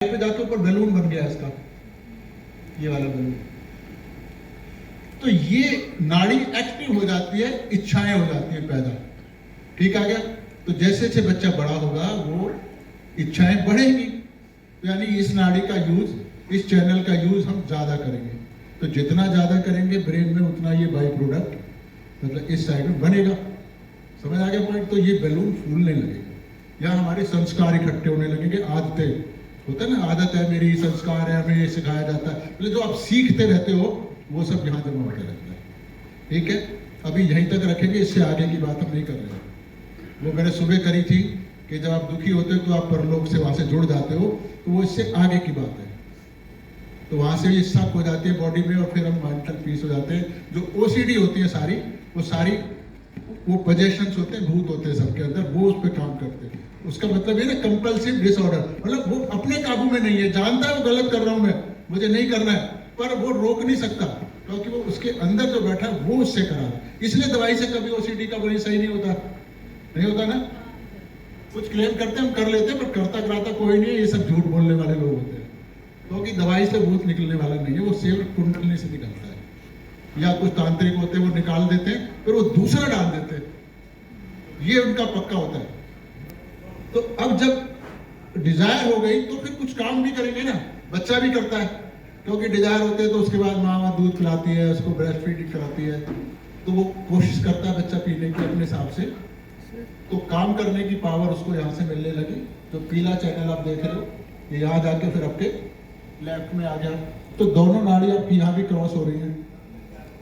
पे जाके ऊपर बैलून बन गया इसका, ये वाला बैलून। तो ये नाड़ी एक्टिव हो जाती है, इच्छाएं हो जाती है पैदा। ठीक आ गया। तो जैसे जैसे बच्चा बड़ा होगा वो इच्छाएं बढ़ेंगी, यानी इस नाड़ी का यूज, इस चैनल का यूज हम ज्यादा करेंगे। तो जितना ज्यादा करेंगे ब्रेन में उतना ये बाई प्रोडक्ट मतलब इस साइड में बनेगा। समझ आ गया पॉइंट। तो ये बैलून फूलने लगेगा, या हमारे संस्कार इकट्ठे होने लगेंगे। आदतें होता है ना, आदत है मेरी, संस्कार है, हमें ये सिखाया जाता है, मतलब जो आप सीखते रहते हो वो सब यहाँ जमा होते रहता है। ठीक है, अभी यहीं तक रखेंगे, इससे आगे की बात हम नहीं कर रहे हैं। वो मैंने सुबह करी थी कि जब आप दुखी होते हो तो आप परलोक से वहां से जुड़ जाते हो, तो वो इससे आगे की बात है। तो वहां से ये शक हो जाती है बॉडी में, और फिर हम मेंटल पीस हो जाते हैं। जो ओसीडी होती है सारी, वो सारी वो पोजेशंस होते हैं, भूत होते हैं सबके अंदर, वो उस पर काम करते हैं। उसका मतलब ये ना कंपल्सिव डिसऑर्डर, मतलब वो अपने काबू में नहीं है, जानता है वो गलत कर रहा हूं मैं, मुझे नहीं करना है, पर वो रोक नहीं सकता क्योंकि वो उसके अंदर जो बैठा है वो उससे करा रहा है। इसलिए दवाई से कभी ओसीडी का वही सही नहीं होता, नहीं होता ना। कुछ क्लेम करते हम कर लेते हैं, पर करता कराता कोई नहीं है। ये सब झूठ बोलने वाले लोग होते हैं, क्योंकि दवाई से भूत निकलने वाला नहीं है, वो सिर्फ कुंडलनी से निकलता है। या कुछ तांत्रिक होते हैं वो निकाल देते हैं, फिर वो दूसरा डाल देते हैं, ये उनका पक्का होता है। तो अब जब डिजायर हो गई तो फिर कुछ काम भी करेंगे ना, बच्चा भी करता है, क्योंकि डिजायर होते हैं तो उसके बाद माँ दूध पिलाती है, उसको ब्रेस्ट फीडिंग कराती है, तो वो कोशिश करता है बच्चा पीने की अपने हिसाब से। तो काम करने की पावर उसको यहाँ से मिलने लगी। जो पीला चैनल आप देख रहे हो ये यहाँ जाके फिर आपके लेफ्ट में आ गया, तो दोनों नाड़ी आपकी यहाँ भी क्रॉस हो रही है।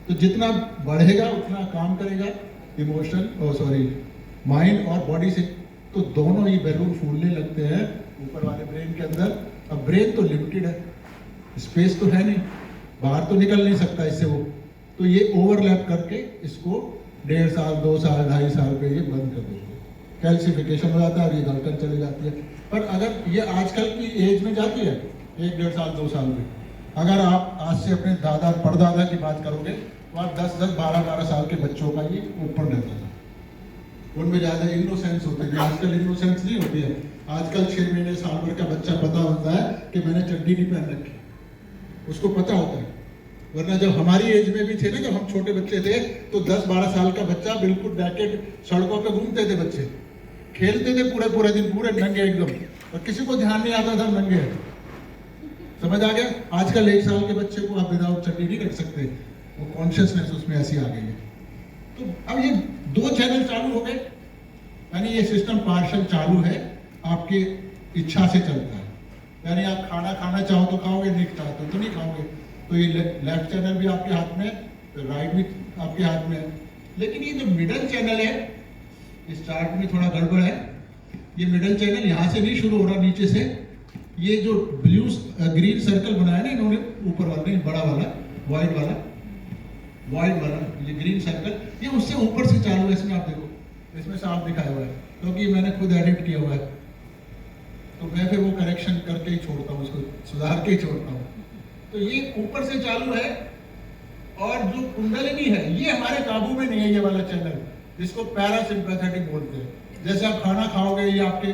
तो जितना बढ़ेगा उतना काम करेगा इमोशन माइंड और बॉडी से, तो दोनों ही बैलून फूलने लगते हैं ऊपर वाले ब्रेन के अंदर। अब ब्रेन तो लिमिटेड है, स्पेस तो है नहीं, बाहर तो निकल नहीं सकता इससे वो, तो ये ओवरलैप करके इसको 1.5 साल 2 साल 2.5 साल पे ये बंद कर देंगे, कैल्सिफिकेशन हो जाता है और ये धड़कन चली जाती है। पर अगर ये आजकल की एज में जाती है 1-1.5 साल 2 साल में, अगर आप आज से अपने दादा परदादा की बात करोगे तो आप 10-10 12-12 साल के बच्चों का ये ऊपर रहता था। उनमें ज्यादा इनोसेंस होते हैं, आजकल इनोसेंस नहीं होती है। आजकल 6 महीने साल भर का बच्चा पता होता है कि मैंने चड्डी नहीं पहन रखी, उसको पता होता है। वरना जब हमारी एज में भी थे ना, जब हम छोटे बच्चे थे, तो 10-12 साल का बच्चा बिल्कुल रैकेट सड़कों पे घूमते थे, बच्चे खेलते थे पूरे पूरे दिन, पूरे नंगे एकदम, और किसी को ध्यान नहीं आता था नंगे। समझ आ गया। आजकल 1 साल के बच्चे को आप विदाउट चड्डी नहीं रख सकते, वो कॉन्शियसनेस उसमें ऐसी आ गई है। तो अब ये 2 चैनल चालू हो गए, यानी ये सिस्टम पार्शल चालू है, आपकी इच्छा से चलता है। यानी आप खाना खाना चाहो तो खाओगे, नहीं चाहते तो नहीं खाओगे। तो ये लेफ्ट चैनल भी आपके हाथ में, राइट भी आपके हाथ में है। लेकिन ये जो मिडल चैनल है, स्टार्ट में थोड़ा गड़बड़ है। ये मिडल चैनल यहाँ से नहीं शुरू हो रहा, नीचे से। ये जो ब्लू ग्रीन सर्कल बनाया ना इन्होंने ऊपर वाले, बड़ा वाला वाइट वाला ये ग्रीन सर्कल, ये उससे ऊपर से चालू है। इसमें आप देखो, इसमें साफ दिखाया हुआ है, क्योंकि मैंने खुद एडिट किया हुआ है, तो मैं फिर वो करेक्शन करके ही छोड़ता हूँ, उसको सुधार के ही छोड़ता हूँ। तो ये ऊपर से चालू है, और जो कुंडलिनी है ये हमारे काबू में नहीं है। ये वाला चैनल जिसको पैरासिम्पैथेटिक बोलते हैं। जैसे आप खाना खाओगे, ये आपके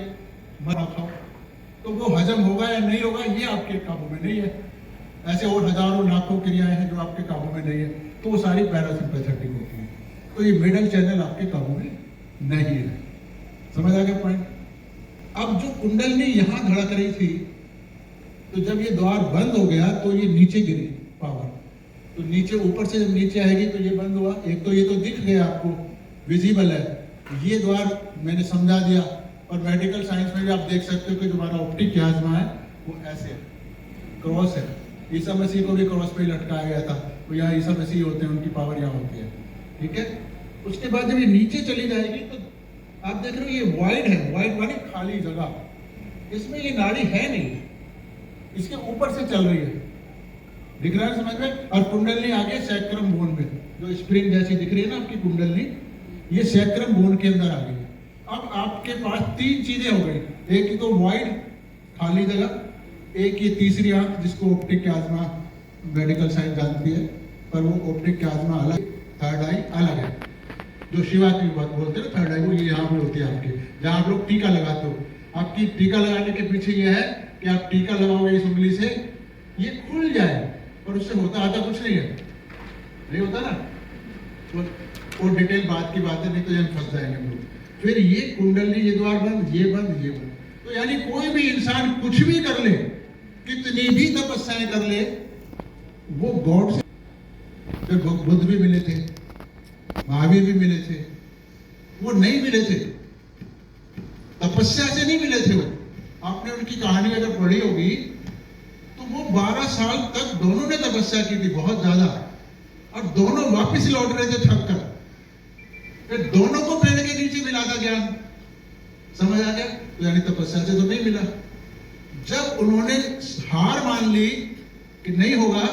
मन खाओ, तो वो हजम होगा या नहीं होगा ये आपके काबू में नहीं है। ऐसे और हजारों लाखों क्रियाएं हैं जो आपके काबू में नहीं है, तो वो सारी पैरासिम्पैथेटिक होती है। तो ये मिडल चैनल आपके काबू में नहीं है। समझ आ गया पॉइंट। अब जो कुंडलिनी यहाँ धड़क रही थी, तो जब ये द्वार बंद हो गया तो ये नीचे गिरी पावर, तो नीचे ऊपर से जब नीचे आएगी तो ये बंद हुआ। एक तो ये तो दिख गया आपको, विजिबल है, ये द्वार मैंने समझा दिया। और मेडिकल साइंस में भी आप देख सकते हो कि हमारा ऑप्टिक क्याज्मा है वो ऐसे है, क्रॉस है। ईसा मसीह को भी क्रॉस पे लटकाया गया था, तो यहाँ ईसा मसीह होते हैं, उनकी पावर यहाँ होती है। ठीक है। उसके बाद जब ये नीचे चली जाएगी तो आप देख रहे हो ये वाइड है, वाइड मानी खाली जगह, इसमें ये नाड़ी है नहीं, इसके ऊपर से चल रही है। दिख रहा है समझ में। और कुंडलनी आगे सैक्रम बोन में, जो स्प्रिंग जैसी दिख रही है ना आपकी कुंडलनी, ये सैक्रम बोन के अंदर आ गई है। अब आपके पास 3 चीजें हो गई। एक तो वाइड खाली जगह, एक ये तीसरी आंख जिसको ऑप्टिक क्याज्मा मेडिकल साइंस जानती है, पर वो ऑप्टिक क्याज्मा अलग, थर्ड आई अलग है। जो शिवा की बात बोलते हैं थर्ड आई, वो ये यहाँ पे होती है आपकी, जहाँ आप लोग टीका लगाते हो। आपकी टीका लगाने के पीछे ये है कि आप टीका लगाओगे इस उंगली से ये खुल जाए, और उससे होता आता कुछ नहीं है, नहीं होता ना। वो डिटेल बात की बात है, नहीं तो हम फंस जाएंगे हम लोग। फिर ये कुंडली, ये द्वार बंद, ये बंद, ये बंद। तो यानी कोई भी इंसान कुछ भी कर ले, कितनी भी तपस्याएं कर ले, वो गॉड से। फिर बुद्ध भी मिले थे, महावीर भी मिले थे, वो नहीं मिले थे, तपस्या से नहीं मिले थे वो। आपने उनकी कहानी अगर पढ़ी होगी तो वो 12 साल तक दोनों ने तपस्या की थी, बहुत ज्यादा, और दोनों वापस लौट रहे थे थक कर। फिर दोनों को पेड़ के नीचे मिला था ज्ञान, समझ आ गया। तो यानी तपस्या से तो नहीं मिला। जब उन्होंने हार मान ली कि नहीं होगा,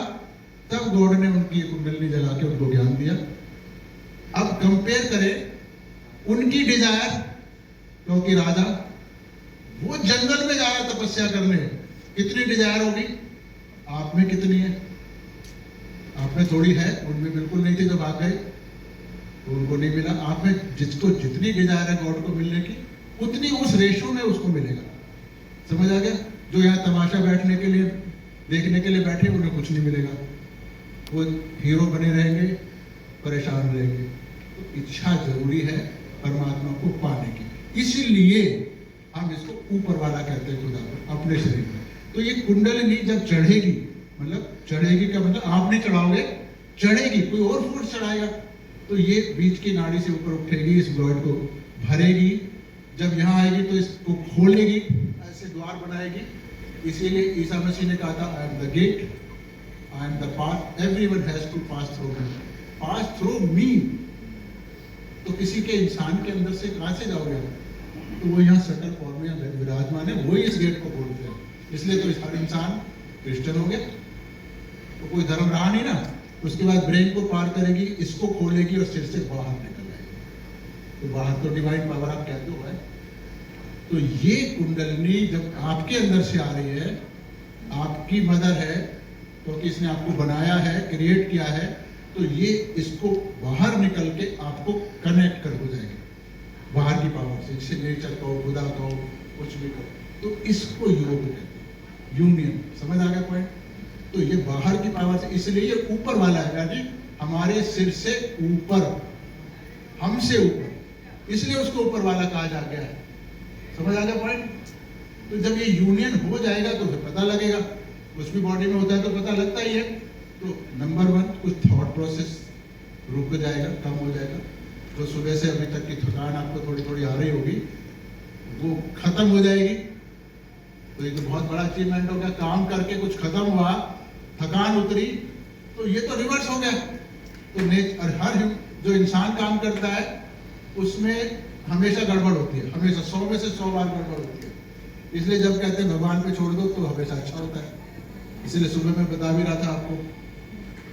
तब गॉड ने उनकी कुंडली जगा के उनको ज्ञान दिया। अब कंपेयर करें उनकी डिजायर, क्योंकि राजा वो जंगल में जा रहा है तपस्या करने, कितनी डिजायर होगी, आप में कितनी है? आप में थोड़ी है, उनमें बिल्कुल नहीं थी तो भाग गए, तो उनको नहीं मिला। आप में जिसको जितनी डिजायर है गॉड को मिलने की, उतनी उस रेशो में उसको मिलेगा, समझ आ गया। जो यहाँ तमाशा बैठने के लिए, देखने के लिए बैठे, उन्हें कुछ नहीं मिलेगा, वो हीरो बने रहेंगे, परेशान रहेंगे। तो इच्छा जरूरी है परमात्मा को पाने की, इसीलिए हम इसको ऊपर वाला कहते हैं, खुदा को, अपने शरीर में। तो ये कुंडलिनी जब चढ़ेगी, मतलब चढ़ेगी का मतलब आप नहीं चढ़ाओगे, चढ़ेगी, कोई और फोर्स चढ़ाएगा, तो ये बीच की नाड़ी से ऊपर उठेगी, इस ब्लड को भरेगी। जब यहाँ आएगी तो इसको खोलेगी, ऐसे द्वार बनाएगी। इसीलिए ईसा मसीह ने कहा था, I am the gate, I am the path, everyone has to pass through me, pass through me. तो किसी के इंसान के अंदर से कहां से जाओगे? तो वो यहाँ सकल फॉर्म में विराजमान है, वही इस गेट को खोलते हैं। इसलिए तो हर इंसान क्रिश्चियन हो गया, तो कोई धर्म रहा नहीं ना। उसके बाद ब्रेन को पार करेगी, इसको खोलेगी और सिर से बाहर निकल जाएगी। तो बाहर तो डिवाइन पावर आप कहते हो है। तो ये कुंडलिनी जब आपके अंदर से आ रही है, आपकी मदर है, क्योंकि इसने आपको बनाया है, क्रिएट किया है, तो ये इसको बाहर निकल के आपको कनेक्ट कर हो जाएगी बाहर की पावर से, जिसे नेचर कहो, खुदा कहो, कुछ भी कहो। तो इसको योग कहते हैं, यूनियन। समझ आ गया पॉइंट? तो ये बाहर की पावर से, इसलिए ये ऊपर वाला है, यानी हमारे सिर से ऊपर, हमसे ऊपर, इसलिए उसको ऊपर वाला कहा जा गया है। समझ आ गया पॉइंट? तो जब ये यूनियन हो जाएगा तो फिर पता लगेगा, कुछ भी बॉडी में होता है तो पता लगता ही है। तो नंबर 1, कुछ थॉट प्रोसेस रुक जाएगा, कम हो जाएगा। तो सुबह से अभी तक की थकान आपको थोड़ी थोड़ी आ रही होगी, वो खत्म हो जाएगी। तो ये तो बहुत बड़ा अचीवमेंट हो गया, काम करके कुछ खत्म हुआ, थकान उतरी, तो ये तो रिवर्स हो गया। तो नेचर, हर जो इंसान काम करता है उसमें हमेशा गड़बड़ होती है, हमेशा 100 में से 100 बार गड़बड़ होती है। इसलिए जब कहते हैं भगवान पे छोड़ दो तो हमेशा अच्छा होता है। इसलिए सुबह मैं बता भी रहा था आपको।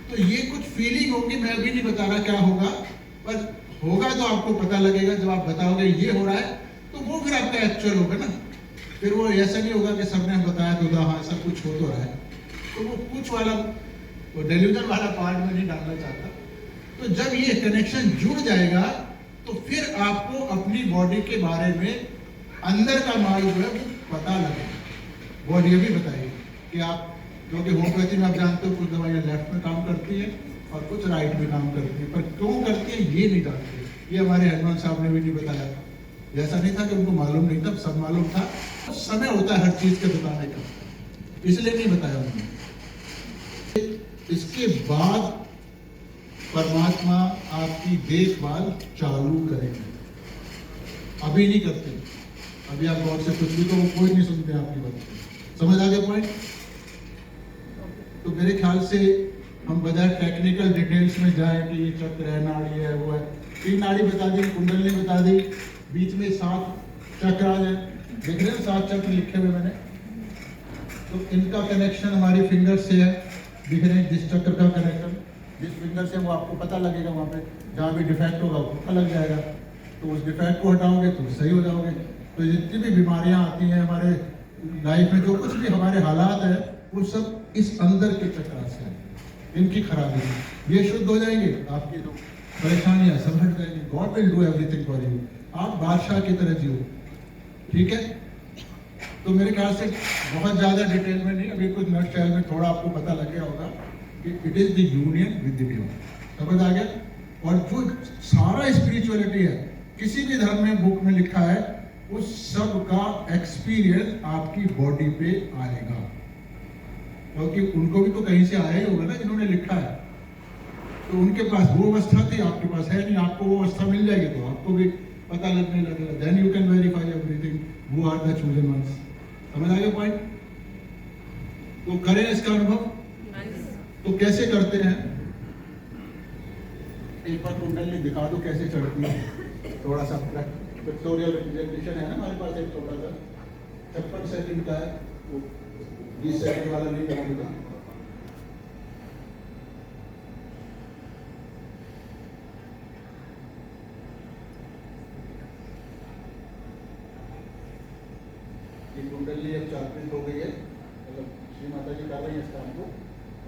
तो ये कुछ फीलिंग होगी, मैं अभी नहीं बता रहा क्या होगा, पर होगा तो आपको पता लगेगा। जब आप बताओगे ये हो रहा है, तो वो फिर आपका एक्चुअल होगा ना। फिर वो ऐसा नहीं होगा कि सबने बताया तो हाँ सब कुछ हो तो रहा है। तो वो कुछ वाला, वो डेल्यूजन वाला पार्ट में नहीं डालना चाहता। तो जब ये कनेक्शन जुड़ जाएगा तो फिर आपको अपनी बॉडी के बारे में अंदर का माल जो है वो पता लगेगा। बॉडी ये भी बताइए कि आप, क्योंकि होम्योपैथी में आप जानते हो कुछ दवाइयाँ लेफ्ट में काम करती है और कुछ राइट में काम करती है, पर क्यों करती है ये नहीं जानते। ये हमारे हनुमान साहब ने भी नहीं बताया था। ऐसा नहीं था कि उनको मालूम नहीं था, सब मालूम था। समय होता है हर चीज के बताने का, इसलिए नहीं बताया उन्होंने। इसके बाद परमात्मा आपकी देखभाल चालू करेंगे, अभी नहीं करते। अभी आप गौर से कुछ भी तो कोई नहीं सुनते आपकी बात। समझ आ गया पॉइंट? तो मेरे ख्याल से हम बजाय टेक्निकल डिटेल्स में जाए कि ये चक्र है, नाड़ी है, वो है, 3 नाड़ी बता दी, कुंडली बता दी, बीच में 7 चक्र आ जाए, देख रहे हैं 7 चक्र लिखे हुए मैंने। तो इनका कनेक्शन हमारी फिंगर से है, दिख रहे हैं जिस चक्र का कनेक्शन जिस फिंगर से, वो आपको पता लगेगा। वहाँ पे जहाँ भी डिफेक्ट होगा वो पता लग जाएगा, तो उस डिफेक्ट को हटाओगे तो सही हो जाओगे। तो जितनी भी बीमारियाँ आती हैं हमारे लाइफ में, जो कुछ भी हमारे हालात है, वो सब इस अंदर के चक्र से है। इनकी खराबी है, ये शुद्ध हो जाएंगे, आपकी जो परेशानियां सब हट जाएंगी। God will do everything for you. आप बादशाह की तरह जियो, ठीक है? तो मेरे ख्याल से बहुत ज़्यादा डिटेल में नहीं, अभी कुछ नट शैल में थोड़ा आपको पता लग गया होगा कि it is the union with the divine. समझ आ गया? और जो सारा स्पिरिचुअलिटी है, किसी भी धर्म में बुक में लिखा है, उस सब का एक्सपीरियंस आपकी बॉडी पे आएगा, क्योंकि उनको भी तो कहीं से आया ही होगा ना जिन्होंने लिखा है। तो उनके पास वो अवस्था थी, आपके पास है नहीं, आपको वो अवस्था मिल जाएगी तो आपको भी पता लगने लगेगा। Then you can verify everything, वो आर द चूजन वंस। समझ आ गया पॉइंट? तो करें इसका अनुभव। तो कैसे करते हैं, एक बार कुंडली दिखा दो कैसे चढ़ती है, थोड़ा सा पिक्टोरियल रिप्रेजेंटेशन है ना हमारे पास, एक छोटा सा 56 सेकंड का है, वो 20 सेकंड वाला नहीं बनाऊंगा। ये कुंडली अब चार्पित हो गई है, मतलब श्री माता जी कर रही है इस काम को,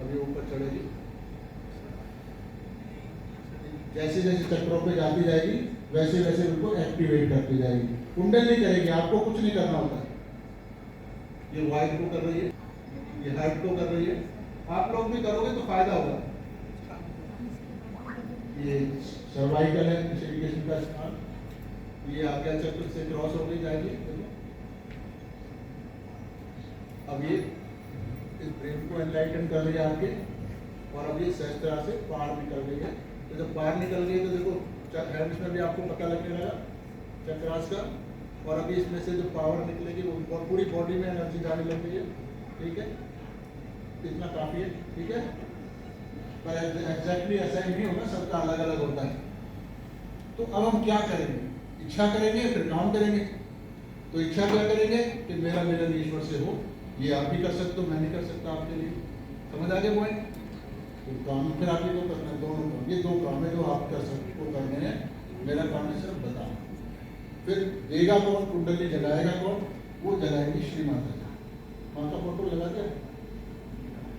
अभी ऊपर चढ़ेगी। जैसे जैसे चक्रों पे जाती जाएगी वैसे वैसे उनको एक्टिवेट करती जाएगी। कुंडली करेगी, आपको कुछ नहीं करना होता। ये वाइट को कर रही है, ये हार्ट को कर रही है, आप लोग भी करोगे तो फायदा होगा। ये सर्वाइकल है, किसी का स्थान, ये आज्ञा चक्र से क्रॉस हो गई जाएगी। अब ये इस ब्रेन को एनलाइटन कर रही है आपके, और अब ये सहस्त्रा से बाहर निकल गई है। तो जब बाहर निकल गई तो देखो हैंड्स में भी आपको पता लगने लगा चक्रास का, और अभी इसमें से जो पावर निकलेगी वो पूरी बॉडी में एनर्जी जाने लग गई है। ठीक है, इतना काफी है। ठीक है, पर एग्जैक्टली ऐसा ही नहीं होगा, सबका अलग अलग होता है। तो अब हम क्या करेंगे, इच्छा करेंगे फिर काम करेंगे। तो इच्छा क्या करेंगे कि मेरा मिलन ईश्वर से हो, ये आप भी कर सकते हो, मैं नहीं कर सकता आपके लिए। समझ आ गया पॉइंट? तो काम फिर आप ही को करना है, दोनों काम, ये दो काम है जो आप कर सकते हो, करने हैं। मेरा काम है सिर्फ बताना। फिर देगा कौन, कुंडली जलाएगा कौन, वो जलाएगी श्री माता जी। माँ का फोटो लगा के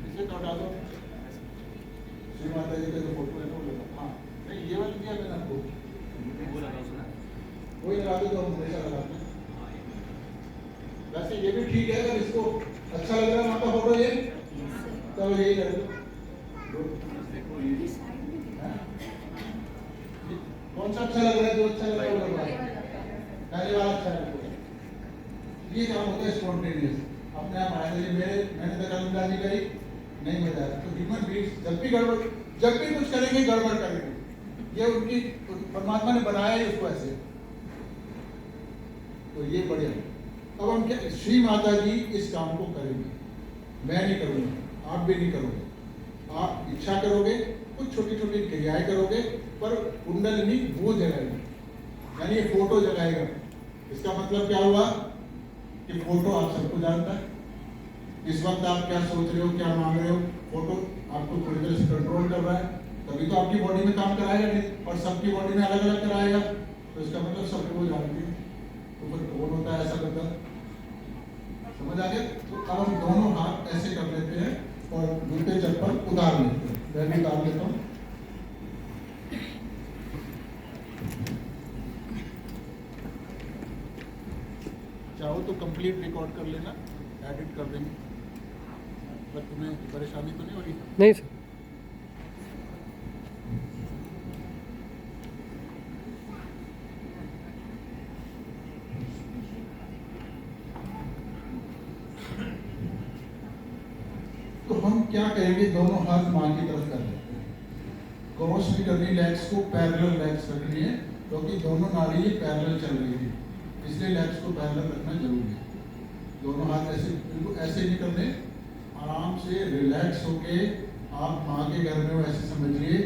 इसे हटा दो, श्री माता जी का जो फोटो है ना वो लगा। हाँ नहीं, ये वाला दिया मैंने आपको, वही लगा दो जो हम हमेशा लगाते हैं। वैसे ये भी ठीक है, अगर इसको अच्छा लग रहा है माँ का फोटो ये, तो यही कर दो। कौन सा अच्छा लग रहा है, जो अच्छा लग रहा है वो लगवाए, पहले वाला अच्छा लग रहा है। ये काम होता है स्पॉन्टेनियस, अपने आप आएगा। मैंने दखलंदाजी करी, नहीं मजा आया। तो ह्यूमन बीइंग्स जब भी कुछ करेंगे गड़बड़ करेंगे, ये उनकी परमात्मा ने बनाया ही उसको ऐसे। तो ये बढ़िया। अब हम क्या, श्री माता जी इस काम को करेंगे, मैं नहीं करूँगा, आप भी नहीं करोगे। आप इच्छा करोगे, कुछ छोटी छोटी क्रियाएं करोगे, पर कुंडलिनी वो जगाएगी, यानी ये फोटो जगाएगा। इसका मतलब क्या हुआ कि फोटो आप सबको जानता है। इस वक्त आप क्या सोच रहे हो, क्या मांग रहे हो, फोटो आपको पूरी तरह से कंट्रोल कर रहा है। तभी तो आपकी बॉडी में काम कराएगा नहीं, और सबकी बॉडी में अलग अलग कराएगा। तो इसका मतलब सबको वो जानती है। तो फिर कौन होता है ऐसा करता? समझ आ गया? तो अब हम दोनों हाथ ऐसे कर लेते हैं और जूते चप्पल उतार लेते हैं। मैं भी उतार लेता हूँ। चाहो तो कंप्लीट रिकॉर्ड कर लेना, एडिट कर देंगे, पर तुम्हें परेशानी तो नहीं होगी? नहीं सर। तो हम क्या करेंगे, दोनों हाथ मां की तरफ कर लेते हैं। क्रॉस भी करनी, लेग्स को पैरेलल लेग्स रखनी है, क्योंकि दोनों नाड़ी पैरेलल चल रही है, इसलिए लेग्स को पैरेलल रखना जरूरी है। दोनों हाथ ऐसे, बिल्कुल ऐसे नहीं करने, आराम से रिलैक्स होके आप माँ के घर में हो ऐसे समझिए,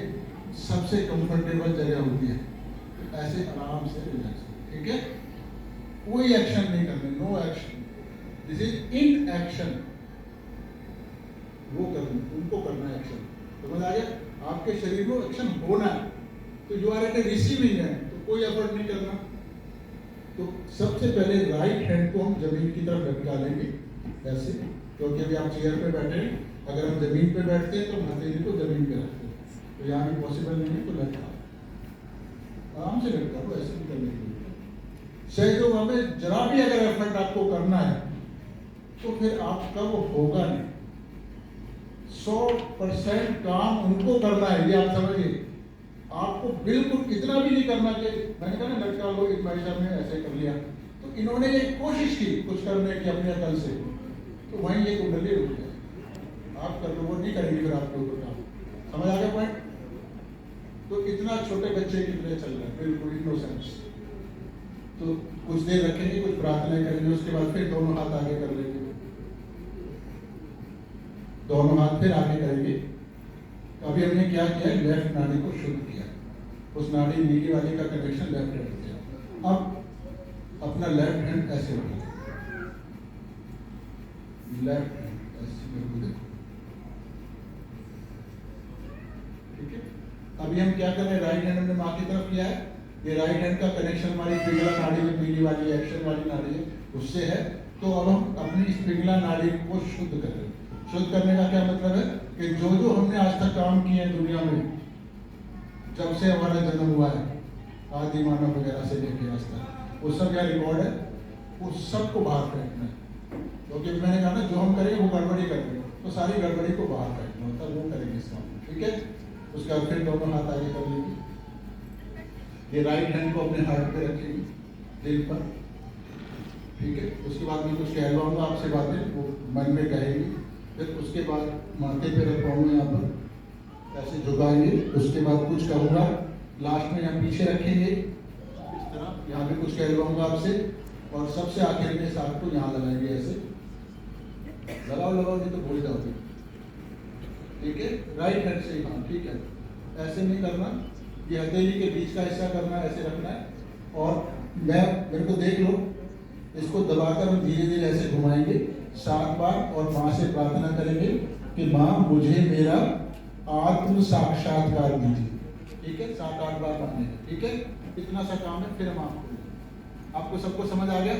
सबसे कंफर्टेबल जगह होती है। ऐसे आराम से रिलैक्स, ठीक है? कोई एक्शन नहीं करने, no action, this is in action. वो करना, उनको करना है एक्शन। समझ आ गया? आपके शरीर में एक्शन होना है, तो यू आर एट रिसीविंग है, तो कोई एफर्ट नहीं करना। तो सबसे पहले राइट हैंड को हम जमीन की तरफ लटका लेंगे ऐसे, क्योंकि अभी आप चेयर पे बैठे हैं। अगर हम जमीन पे बैठते हैं तो हथेली को जमीन पे रखते हैं, तो यहाँ भी पॉसिबल नहीं है, तो लटका, आराम से लटका लो, ऐसे भी करने के लिए। सहयोग हमें जरा भी अगर एफर्ट आपको करना है तो फिर आपका वो होगा नहीं। 100% काम उनको करना है, ये आप समझिए। आपको बिल्कुल इतना भी नहीं करना कि मैंने कहा ना लड़का लोग एक मैशर में ऐसे कर लिया, तो इन्होंने ये कोशिश की कुछ करने की अपने अकल से, तो वहीं ये कुंडली रुक गया। आप कर लो, वो नहीं करेंगे फिर आपके ऊपर काम। समझ आ गया पॉइंट? तो इतना छोटे बच्चे की तरह चल रहा है, बिल्कुल इनोसेंस। तो कुछ देर रखेंगे, कुछ प्रार्थना करेंगे, उसके बाद फिर दोनों हाथ आगे कर लेंगे, दोनों हाथ फिर आगे करेंगे। तो अभी हमने क्या किया, लेफ्ट नाड़ी को शुद्ध किया, उस नाड़ी नीली वाली का कनेक्शन लेफ्ट हैंड किया। अब अपना लेफ्ट हैंड ऐसे उठाइए, लेफ्ट हैंड ऐसे मेरे को देखो, ठीक है। अभी हम क्या कर रहे हैं, राइट हैंड हमने माँ की तरफ किया है, ये राइट हैंड का कनेक्शन हमारी पिंगला नाड़ी में, पीली वाली एक्शन वाली नाड़ी है, उससे है। तो अब हम अपनी इस पिंगला नाड़ी को शुद्ध कर रहे हैं। शुद्ध करने का क्या मतलब है कि जो जो हमने आज तक काम किए हैं दुनिया में, जब से हमारा जन्म हुआ है, आदि मानव वगैरह से लेके आज तक, वो सब यहाँ रिकॉर्ड है, उस सब को बाहर फेंकना है। क्योंकि मैंने कहा ना, जो हम करेंगे वो गड़बड़ी करेंगे, तो सारी गड़बड़ी को बाहर फेंकना होता है, वो करेंगे इस काम, ठीक है। उसके बाद फिर दोनों हाथ आगे कर लेंगे, ये राइट हैंड को अपने हार्ट पे रखेंगे, दिल पर, ठीक है। उसके बाद मैं कुछ कहलवाऊंगा आपसे बातें, वो मन में कहेंगे। फिर उसके बाद माथे पे रखवाऊंगा, यहाँ पर ऐसे झुकाएंगे। उसके बाद कुछ कहूँगा, लास्ट में यहाँ पीछे रखेंगे इस तरह, यहाँ पे कुछ कहलवाऊंगा आपसे, और सबसे आखिर में साथ को यहाँ लगाएंगे, ऐसे लगाओ नहीं तो भूल जाओगे, ठीक है। राइट हैंड से ही, हाँ ठीक है, ऐसे नहीं करना, ये हथेली के बीच का हिस्सा करना है, ऐसे रखना है। और मेरे को देख लो, इसको दबाकर हम धीरे धीरे ऐसे घुमाएंगे 7 बार, और माँ से प्रार्थना करेंगे कि माँ मुझे मेरा आत्म साक्षात्कार दीजिए, ठीक है। 7-8 बार मांगेंगे, ठीक है। इतना सा काम है, फिर हम आपको सबको समझ आ गया?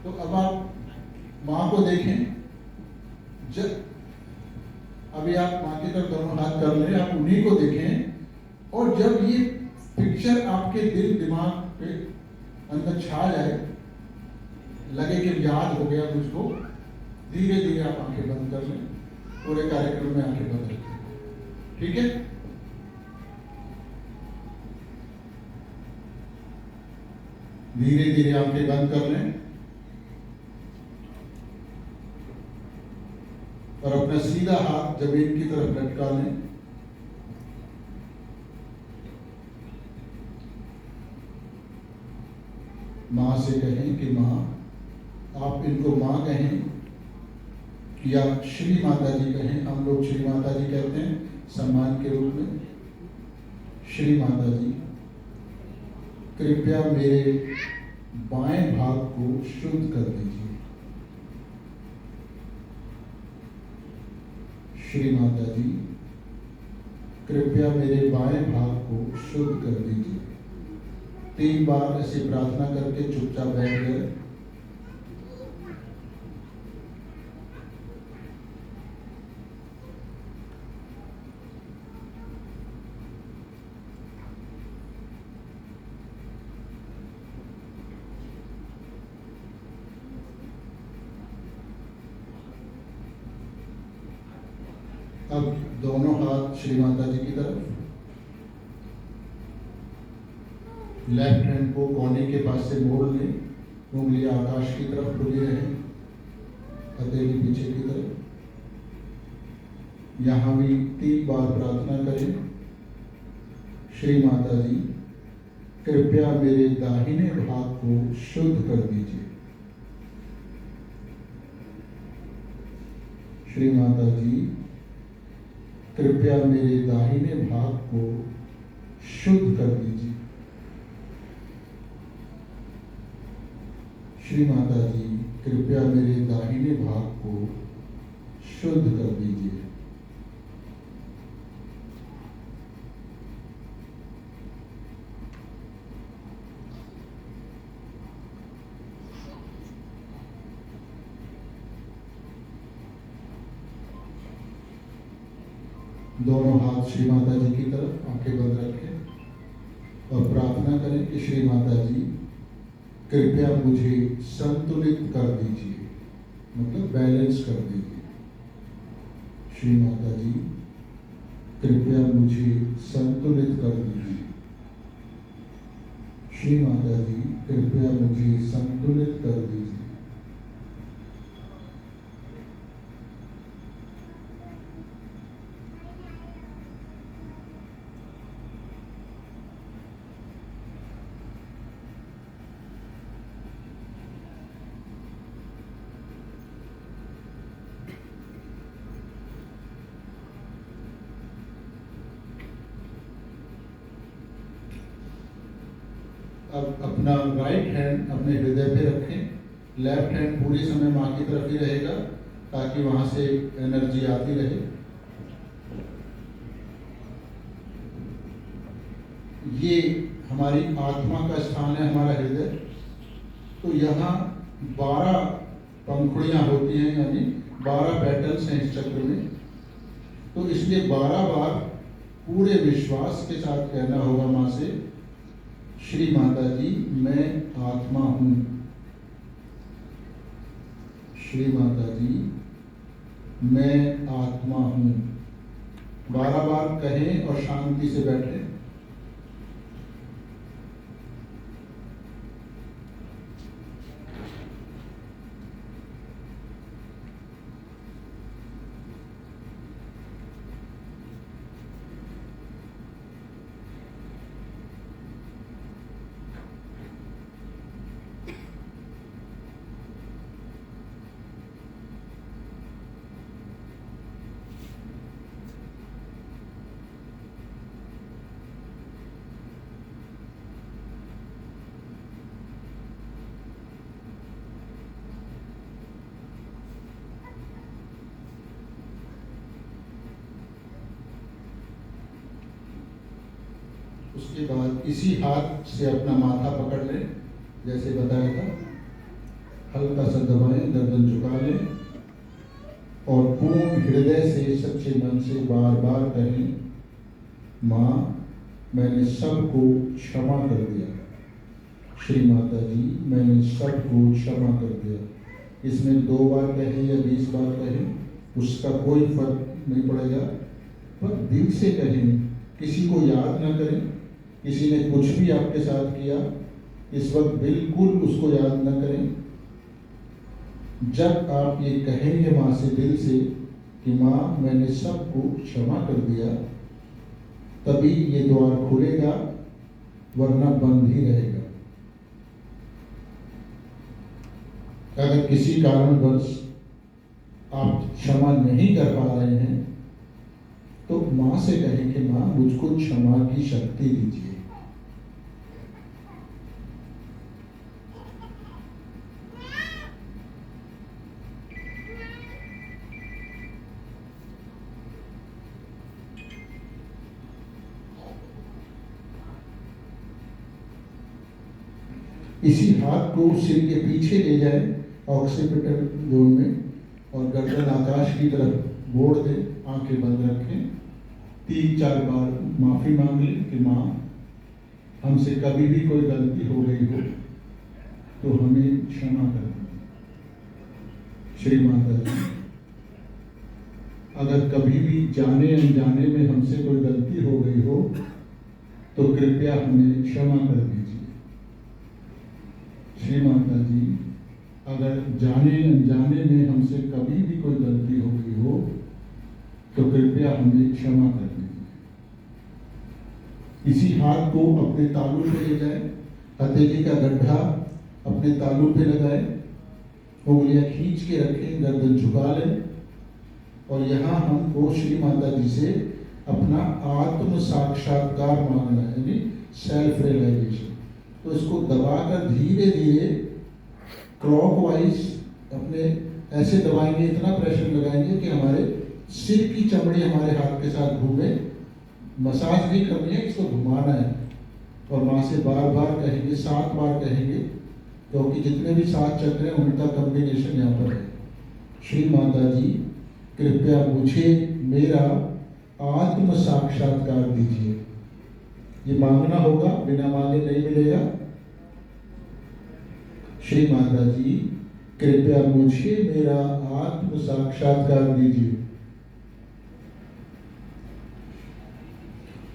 तो अब आप माँ को देखें, जब अभी आप माँ की तरफ दोनों हाथ कर लें, आप उन्हीं को देखें, और जब ये पिक्चर आपके दिल दिमाग पे अंदर छा जाए, लगे कि याद हो गया मुझको, धीरे धीरे आप आंखें बंद कर लें, पूरे कार्यक्रम में आंखें बंद रखें, ठीक है। धीरे धीरे आंखें बंद कर लें, और अपना सीधा हाथ जमीन की तरफ लटका लें। माँ से कहें कि माँ, आप इनको माँ कहें या श्री माता जी कहें, हम लोग श्री माता जी कहते हैं सम्मान के रूप में। श्री माता जी, कृपया मेरे बाएं भाग को शुद्ध कर दीजिए। श्री माता जी, कृपया मेरे बाएं भाग को शुद्ध कर दीजिए। 3 बार ऐसे प्रार्थना करके चुपचाप बैठ गए। अब दोनों हाथ श्री माता जी की तरफ, लेफ्ट हैंड को कोने के पास से मोड़ लें, उंगली आकाश की तरफ खुली रहे, हथेली पीछे की तरफ। यहाँ भी 3 बार प्रार्थना करें। श्री माता जी, कृपया मेरे दाहिने भाग को शुद्ध कर दीजिए। श्री माता जी, कृपया मेरे दाहिने भाग को शुद्ध कर दीजिए। श्री माता जी, कृपया मेरे दाहिने भाग को शुद्ध कर दीजिए। दोनों हाथ श्री माता जी की तरफ, आंखें बंद रखें और प्रार्थना करें कि श्री माता जी, कृपया मुझे संतुलित कर दीजिए। मतलब बैलेंस कर दीजिए। श्री माता जी कृपया मुझे संतुलित कर दीजिए। श्री माता जी कृपया मुझे संतुलित कर दीजिए। अब अपना राइट हैंड अपने हृदय पे रखें, लेफ्ट हैंड पूरे समय माँ की तरफ ही रहेगा ताकि वहां से एनर्जी आती रहे। ये हमारी आत्मा का स्थान है, हमारा हृदय। तो यहाँ 12 पंखुड़ियाँ होती हैं, यानी 12 पेटल्स हैं इस चक्र में। तो इसलिए 12 बार पूरे विश्वास के साथ कहना होगा माँ से, श्री माता जी मैं आत्मा हूँ। श्री माता जी मैं आत्मा हूँ। 12 बार कहें और शांति से बैठें। उसके बाद इसी हाथ से अपना माथा पकड़ लें, जैसे बताया था। हल्का सा दबाएं, गर्दन झुका लें और पूर्ण हृदय से सच्चे मन से बार बार कहें, माँ मैंने सबको क्षमा कर दिया। श्री माता जी मैंने सबको क्षमा कर दिया। इसमें 2 बार कहें या 20 बार कहें, उसका कोई फर्क नहीं पड़ेगा, पर दिल से कहें। किसी को याद ना करें। किसी ने कुछ भी आपके साथ किया, इस वक्त बिल्कुल उसको याद ना करें। जब आप ये कहेंगे माँ से दिल से कि माँ मैंने सबको क्षमा कर दिया, तभी ये द्वार खुलेगा, वरना बंद ही रहेगा। अगर किसी कारणवश आप क्षमा नहीं कर पा रहे हैं तो माँ से कहें कि माँ मुझको क्षमा की शक्ति दीजिए। इसी हाथ को सिर के पीछे ले जाए ऑक्सीपिटल जोन में और गर्दन आकाश की तरफ मोड़ दे, आंखें बंद रखें। 3-4 बार माफी मांग लें कि माँ हमसे कभी भी कोई गलती हो गई हो तो हमें क्षमा कर दीजिए। श्री माता जी अगर कभी भी जाने अनजाने में हमसे कोई गलती हो गई हो तो कृपया हमें क्षमा कर दीजिए। श्री माता जी अगर जाने अनजाने में हमसे कभी भी कोई गलती हो गई हो तो कृपया हमें क्षमा कर दीजिए। इसी हाथ को अपने तालू पे ले जाए, हथेली का गड्ढा अपने तालू पे लगाए, उंगलियां खींच के रखें, गर्दन झुका लें और यहाँ हमको श्री माता जी से अपना आत्म साक्षात्कार मांगना है, यानी सेल्फ रियलाइजेशन। तो इसको दबाकर धीरे धीरे क्लॉकवाइज अपने ऐसे दबाएंगे, इतना प्रेशर लगाएंगे कि हमारे सिर की चमड़ी हमारे हाथ के साथ घूमे। मसाज नहीं करनी है, इसको घुमाना है। और माँ से बार बार कहेंगे, 7 बार कहेंगे, क्योंकि जितने भी 7 चक्र हैं उनका कॉम्बिनेशन यहाँ पर है। श्री माता जी कृपया मुझे मेरा आत्म साक्षात्कार दीजिए। ये मांगना होगा, बिना मांगे नहीं मिलेगा। श्री माता जी कृपया मुझे मेरा आत्म साक्षात्कार दीजिए।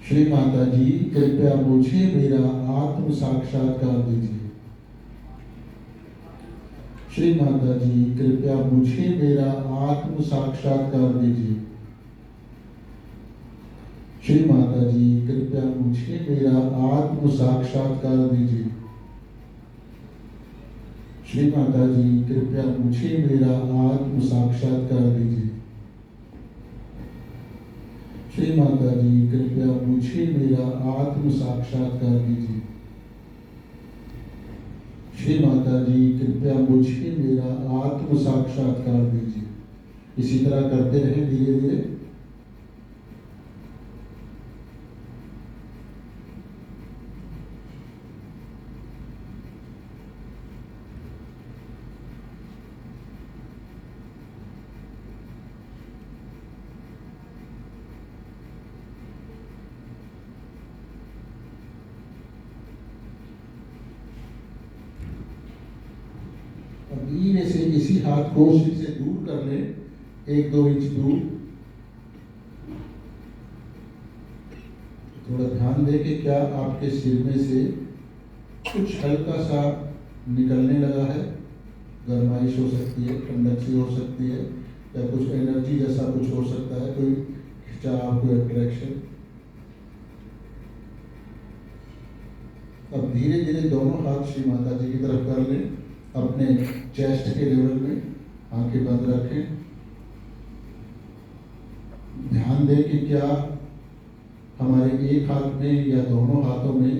श्री माता जी, कृपया मुझे मेरा आत्म साक्षात्कार दीजिए। श्री माता जी, कृपया मुझे मेरा आत्म साक्षात्कार दीजिए। श्री माता जी, कृपया मुझे मेरा आत्म साक्षात्कार दीजिए। श्री माता जी, कृपया मुझे मेरा आत्म साक्षात्कार दीजिए। श्री माता जी, कृपया मुझे मेरा आत्म साक्षात्कार दीजिए। श्री माता जी, कृपया मुझे मेरा आत्म साक्षात्कार दीजिए। इसी तरह करते रहें धीरे धीरे। धीरे से इसी हाथ को सिर से दूर कर लें, 1-2 इंच दूर। थोड़ा ध्यान दें कि क्या आपके सिर में से कुछ हल्का सा निकलने लगा है। गर्माइश हो सकती है, ठंडक सी हो सकती है, या कुछ एनर्जी जैसा कुछ हो सकता है, कोई खिंचाव, कोई अट्रैक्शन। अब धीरे धीरे दोनों हाथ श्री माता जी की तरफ कर लें, अपने चेस्ट के लेवल में। आंखें बंद रखें। ध्यान दें कि क्या हमारे एक हाथ में या दोनों हाथों में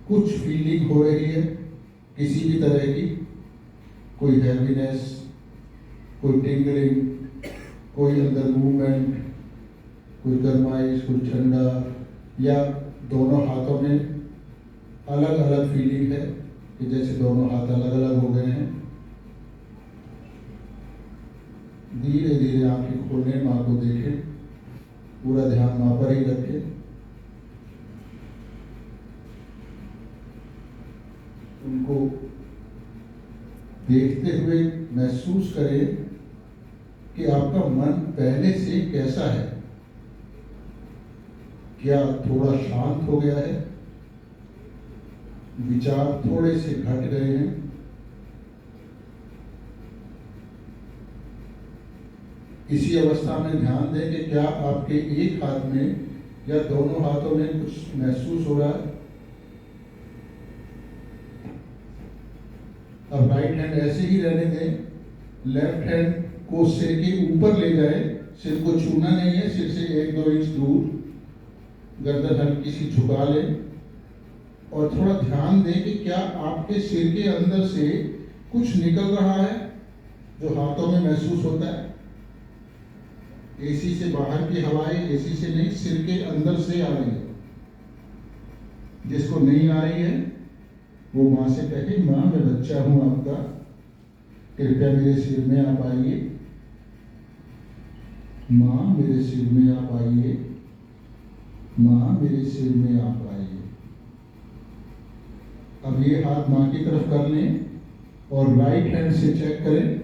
कुछ फीलिंग हो रही है किसी भी तरह की। कोई हैवीनेस, कोई टिंगलिंग, कोई अंदर मूवमेंट, कोई गर्माइश, कोई ठंडा, या दोनों हाथों में अलग अलग फीलिंग है कि जैसे दोनों हाथ अलग अलग हो गए हैं। धीरे धीरे आंखें खोलें, माँ को देखें, पूरा ध्यान माँ पर ही रखें। उनको देखते हुए महसूस करें कि आपका मन पहले से कैसा है। क्या थोड़ा शांत हो गया है? विचार थोड़े से घट गए हैं? इसी अवस्था में ध्यान दें कि क्या आपके एक हाथ में या दोनों हाथों में कुछ महसूस हो रहा है। अब राइट हैंड ऐसे ही रहने दें। लेफ्ट हैंड को सिर के ऊपर ले जाए। सिर को छूना नहीं है, सिर से 1-2 इंच दूर गर्दन हल्की सी झुका लें और थोड़ा ध्यान दें कि क्या आपके सिर के अंदर से कुछ निकल रहा है जो हाथों में महसूस होता है। एसी से बाहर की हवाएं, एसी से नहीं, सिर के अंदर से आ रही है। जिसको नहीं आ रही है वो माँ से कहे, माँ मैं बच्चा हूं आपका, कृपया मेरे सिर में आप आइए। माँ मेरे सिर में आप आइए। माँ मेरे सिर में आप आइए। अब ये हाथ माँ की तरफ कर लें और राइट हैंड से चेक करें।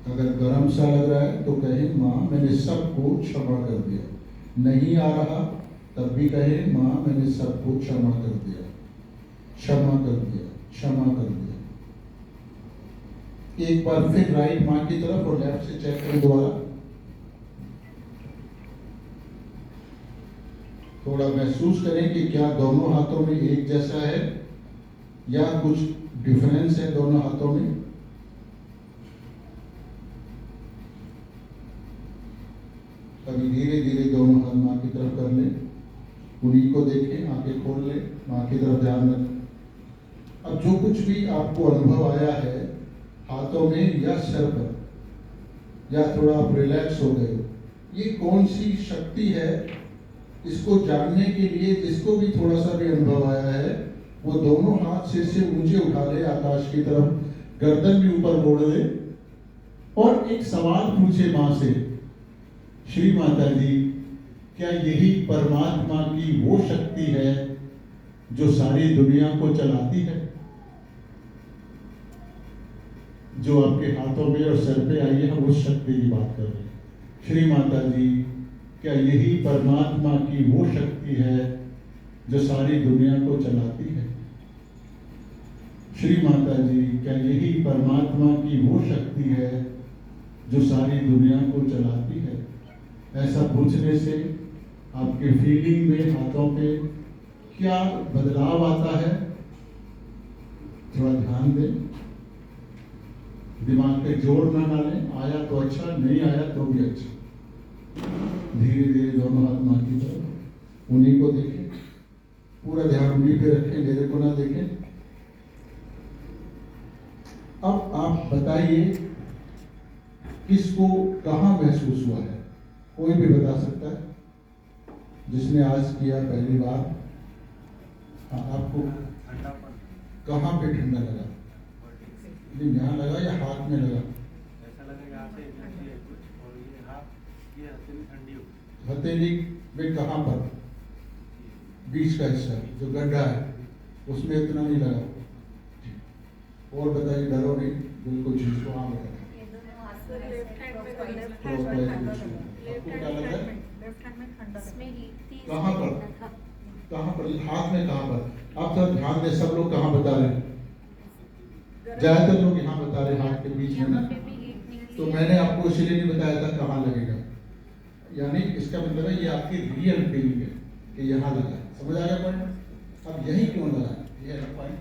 अगर गर्म सा लग रहा है तो कहें, माँ मैंने सबको क्षमा कर दिया। नहीं आ रहा तब भी कहें, माँ मैंने सबको क्षमा कर दिया, क्षमा कर दिया, क्षमा कर दिया। एक बार फिर राइट माँ की तरफ और लेफ्ट से चेक करें दोबारा। थोड़ा महसूस करें कि क्या दोनों हाथों में एक जैसा है या कुछ डिफरेंस है दोनों हाथों में। अभी धीरे धीरे दोनों हाथ माँ की तरफ कर लें, उन्हीं को देखें, आंखें खोल लें, माँ की तरफ ध्यान रखें। अब जो कुछ भी आपको अनुभव आया है हाथों में या सर पर, या थोड़ा आप रिलैक्स हो गए, ये कौन सी शक्ति है, इसको जानने के लिए जिसको भी थोड़ा सा भी अनुभव आया है वो दोनों हाथ सिर से ऊंचे उठा ले, आकाश की तरफ, गर्दन भी ऊपर मोड़ ले और एक सवाल पूछे माँ से। श्री माता जी, क्या यही परमात्मा की वो शक्ति है जो सारी दुनिया को चलाती है? जो आपके हाथों में और सर पे आई है, हम उस शक्ति की बात कर रहे हैं। श्री माता जी, क्या यही परमात्मा की वो शक्ति है जो सारी दुनिया को चलाती है? श्री माता जी, क्या यही परमात्मा की वो शक्ति है जो सारी दुनिया को चलाती है? ऐसा पूछने से आपके फीलिंग में, हाथों पे क्या बदलाव आता है? थोड़ा ध्यान दें, दिमाग पे जोर ना डालें। आया तो अच्छा, नहीं आया तो भी अच्छा। धीरे धीरे दोनों हाथ मां की तरफ, उन्हीं को देखें, पूरा ध्यान उन्हीं पे रखें, मेरे को ना देखें। अब आप बताइए किसको कहाँ महसूस हुआ है? कोई भी बता सकता है जिसने आज किया पहली बार। हाँ, आपको कहाँ पे ठंडा लगा? यहाँ लगा या हाथ में लगा? ऐसा लगा यहाँ से एनर्जी है कुछ, और ये हाथ, ये हथेली ठंडी हो गई। हथेली में कहाँ पर? बीच का हिस्सा जो गड्ढा है उसमें इतना नहीं लगा। और बताइए, डरो नहीं, बिल्कुल चीज को आम है। कहाँ पर? कहाँ पर? हाथ में कहाँ पर? आप सब ध्यान दें, सब लोग कहाँ बता रहे हैं? ज्यादातर लोग यहाँ बता रहे हाथ के बीच में ना। तो मैंने आपको इसलिए नहीं बताया था कहाँ लगेगा, यानी इसका मतलब है ये आपकी रियल फीलिंग है कि यहाँ लगा। समझ आ गया पॉइंट? अब यही क्यों लगा, ये है पॉइंट।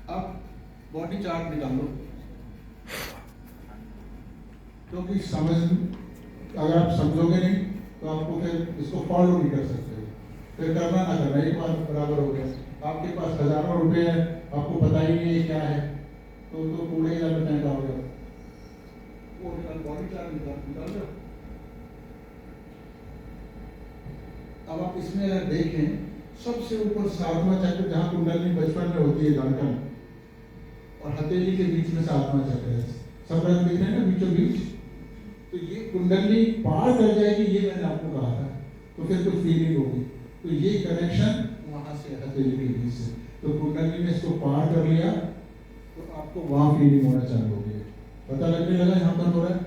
अब बॉडी चार्ट निकालो, क्योंकि समझ, अगर आप समझोगे नहीं तो आपको फिर इसको फॉलो नहीं कर सकते। फिर करना ना करना एक बार बराबर हो गया। आपके पास हजारों रुपए है, आपको पता ही नहीं है क्या है, तो पूरे हजार में फेंका होगा। वो बॉडी चार्ट निकाल लो। अब आप इसमें अगर देखें, सबसे ऊपर 7वां चक्र, जहाँ कुंडली बचपन में होती है धड़कन, और हथेली के बीच में 7वां चक्र है। सब रंग दिख रहे हैं ना बीचों बीच। तो ये कुंडली पार कर जाएगी, ये मैंने आपको कहा था, तो फिर कुछ फीलिंग होगी। तो ये कनेक्शन वहां से हथेली के बीच से, तो कुंडली ने इसको पार कर लिया, तो आपको वहां फीलिंग होना चालू हो गई। पता लगने लगा यहाँ पर हो रहा है।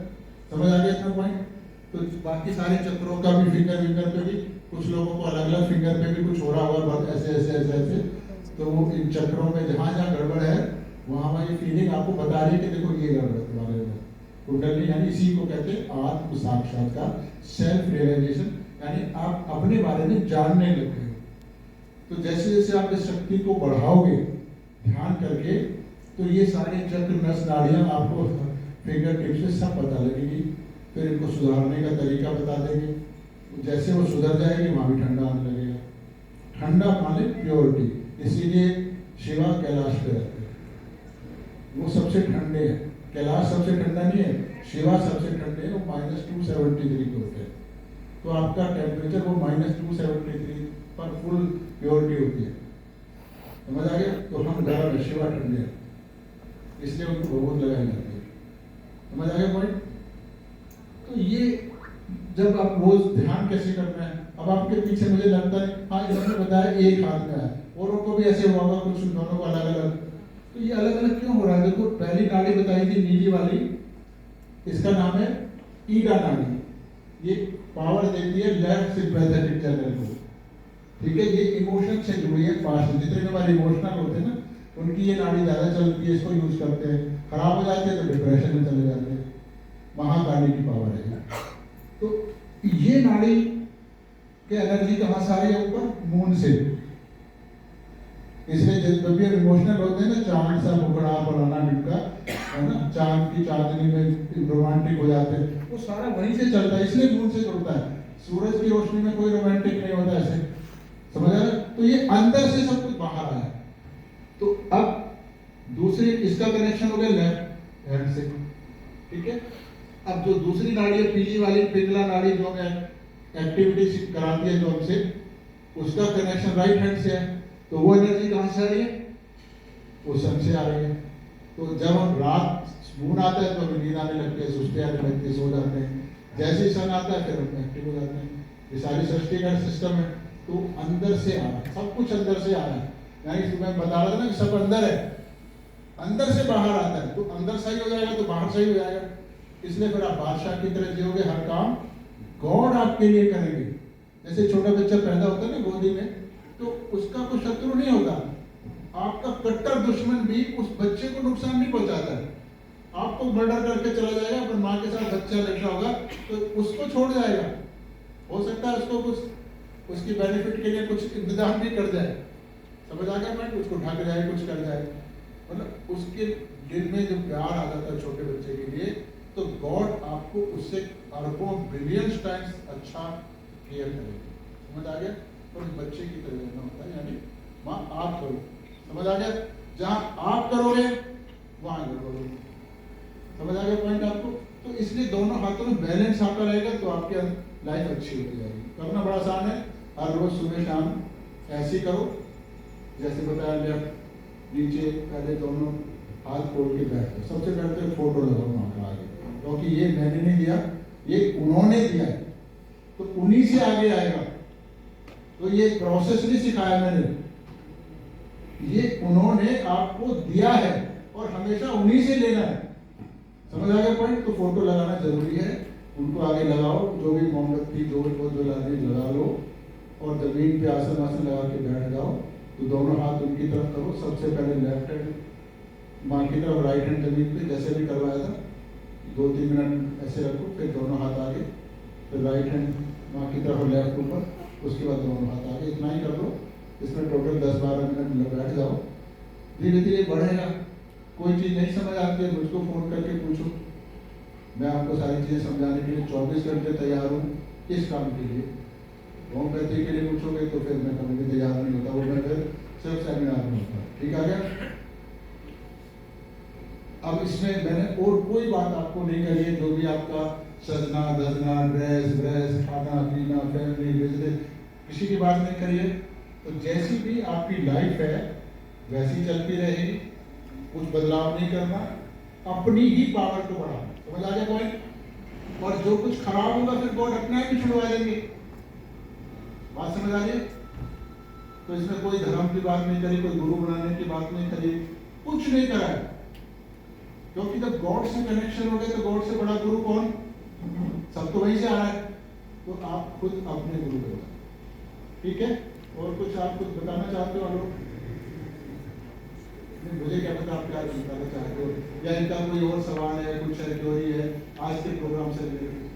समझ आ गया इतना पॉइंट? तो बाकी सारे चक्रों का भी, फिंगर पे भी, कुछ लोगों को अलग अलग फिंगर पे भी कुछ हो रहा होगा, ऐसे ऐसे ऐसे ऐसे। तो वो इन चक्रों में जहाँ जहाँ गड़बड़ है, वहाँ ये फीलिंग आपको बता रही है कि देखो ये गड़बड़ तुम्हारे में। कुंडली यानी इसी को कहते हैं आत्म साक्षात्कार, सेल्फ रियलाइजेशन, यानी आप अपने बारे में जानने लग गए। तो जैसे जैसे आप इस शक्ति को बढ़ाओगे ध्यान करके, तो ये सारे चक्र, नस, नाड़ियाँ आपको फिंगर टिप्स से सब पता लगेगी। फिर इनको सुधारने का तरीका बता देंगे। जैसे वो सुधर जाएगी, वहाँ भी ठंडा आने लगेगा। ठंडा माने प्योरिटी, इसीलिए शिवा कैलाश पे रहते हैं, वो सबसे ठंडे हैं। कैलाश सबसे ठंडा नहीं है, शिवा सबसे ठंडे हैं, वो -273 के होते हैं। तो आपका टेम्परेचर वो -273 पर फुल प्योरिटी होती है। समझ आ गया? तो हम गर्म है, शिवा ठंडे हैं, इसलिए उनको बहुत लगाई जाती है। समझ आ गया पॉइंट? तो ये जब आप रोज ध्यान कैसे करना है, अब आपके पीछे मुझे लगता है, हाँ इन्होंने बताया एक हाथ में है, औरों को भी ऐसे हुआ होगा, कुछ दोनों को अलग अलग। तो ये अलग अलग क्यों हो रहा है? देखो, पहली नाड़ी बताई थी नीली वाली, इसका नाम है ईडा नाड़ी। ये पावर देती है लेफ्ट सिंपैथेटिक चैनल को। ठीक है, ये इमोशन से जुड़ी है। पास जितने हमारे इमोशनल होते हैं ना, उनकी ये नाड़ी ज्यादा चलती है, इसको यूज करते हैं। खराब हो जाते हैं तो डिप्रेशन में चले जाते हैं। महाकाली की पावर है। तो ये नाड़ी के एनर्जी कहाँ से आ रही है? ऊपर मून से। इसलिए जब भी इमोशनल होते हैं ना, चांद सा मुखड़ा फलाना ढिमका, है ना, चांद की चांदनी में रोमांटिक हो जाते हैं, वो सारा वहीं से चलता है, इसलिए मून से जुड़ता है। सूरज की रोशनी में कोई रोमांटिक नहीं होता ऐसे। समझ आ रहा? तो ये अंदर से सब कुछ बाहर आया। तो अब दूसरी, इसका कनेक्शन हो गया लेफ्ट हैंड से। ठीक है, अब जो दूसरी नाड़ी है पीली वाली, पिंगला नाड़ी, जो हमें एक्टिविटी कराती है जो हमसे, उसका कनेक्शन राइट हैंड से है। तो वो एनर्जी कहाँ से आ रही है? वो सन से आ रही है। तो जब हम रात मून आता है तो हमें नींद आने लगती है, सुस्ती आने लगती है, सो जाते हैं। जैसे ही सन आता है फिर हम एक्टिव हो जाते हैं। ये सारी सृष्टि का सिस्टम है, तो अंदर से आ रहा है, सब कुछ अंदर से आ रहा है। यानी इसको मैं बता रहा था ना कि सब अंदर है, अंदर से बाहर आता है, तो अंदर सही हो जाएगा तो बाहर सही हो जाएगा। इसलिए फिर आप बादशाह की तरह जियोगे, हर काम गॉड आपके लिए करेंगे। जैसे छोटा बच्चा पैदा होता है ना गोदी में, तो उसका कोई शत्रु नहीं होता, आपका कट्टर दुश्मन भी उस बच्चे को नुकसान नहीं पहुंचाता है। आपको मर्डर करके चला जाएगा, पर माँ के साथ बच्चा बैठा होगा तो उसको छोड़ जाएगा। हो सकता है उसको कुछ उसकी बेनिफिट के लिए कुछ इंतजाम भी कर जाए, समझ आ गया पॉइंट, उसको ढक जाए, कुछ कर जाए, मतलब उसके दिल में जो प्यार आ जाता है छोटे बच्चे के लिए, तो गॉड आपको उससे अरबों बिलियंस टाइम्स अच्छा केयर करेगा। समझ आ गया? और इस बच्चे की तरह रहना होता है, यानी माँ आप करो, समझ आ गया? जहां आप करोगे वहां करोगे, समझ आ गया पॉइंट आपको? तो इसलिए दोनों हाथों में बैलेंस आपका रहेगा तो आपकी लाइफ अच्छी होती जाएगी। करना बड़ा आसान है, हर रोज सुबह शाम ऐसे ही करो जैसे बताया, लेफ्ट नीचे पहले दोनों हाथ खोल के बैठो। सबसे पहले फोटो लगाओ माँ का आगे, क्योंकि ये मैंने नहीं दिया, ये उन्होंने दिया है, तो उन्हीं से आगे आएगा। तो ये प्रोसेस नहीं सिखाया मैंने, ये उन्होंने आपको दिया है और हमेशा उन्हीं से लेना है। समझ आ गया पॉइंट? तो फोटो लगाना जरूरी है, उनको आगे लगाओ, जो भी मोमबत्ती जो लगा लो और जमीन पे आसन आसन लगा के बैठ जाओ। तो दोनों हाथ उनकी तरफ करो, सबसे पहले लेफ्ट हैंड माँ की तरफ, राइट हैंड जमीन पे जैसे भी करवाया था, 2-3 मिनट ऐसे रखो, फिर दोनों हाथ आगे, फिर राइट हैंड माँ की तरफ, लेफ्ट ऊपर, उसके बाद दोनों हाथ आगे, इतना ही कर लो। इसमें टोटल 10-12 मिनट बैठ जाओ, धीरे धीरे बढ़ेगा। कोई चीज़ नहीं समझ आती है मुझको फ़ोन करके पूछो, मैं आपको सारी चीज़ें समझाने के लिए 24 घंटे तैयार हूँ इस काम के लिए। होम्योपैथी के लिए पूछोगे तो फिर मैं कभी भी तैयार नहीं होता, वो मैं फिर सिर्फ सेमिनार में होता। ठीक आ गया? अब इसमें मैंने और कोई बात आपको नहीं करी है, जो भी आपका सजना धजना, ड्रेस व्रेस, खाना पीना, फैमिली बिजनेस, किसी की बात नहीं करी है। तो जैसी भी आपकी लाइफ है वैसी चलती रहेगी, कुछ बदलाव नहीं करना, अपनी ही पावर को बढ़ाना। समझ आ गया पॉइंट? और जो कुछ खराब होगा फिर गॉड अपने आप ही छुड़वा देंगे। बात समझ आ रही? तो इसमें कोई धर्म की बात नहीं करी, कोई गुरु बनाने की बात नहीं करी, कुछ नहीं करा है, क्योंकि जब गॉड से कनेक्शन हो गए तो गॉड से बड़ा गुरु कौन? सब तो वहीं से आ रहा है, तो आप खुद अपने गुरु बनो। ठीक है? और कुछ आप कुछ बताना चाहते हो लोग? मुझे क्या पता आप क्या बताना चाहते हो, या इनका कोई और सवाल है, कुछ है, क्वेरी है आज के प्रोग्राम से रिलेटेड?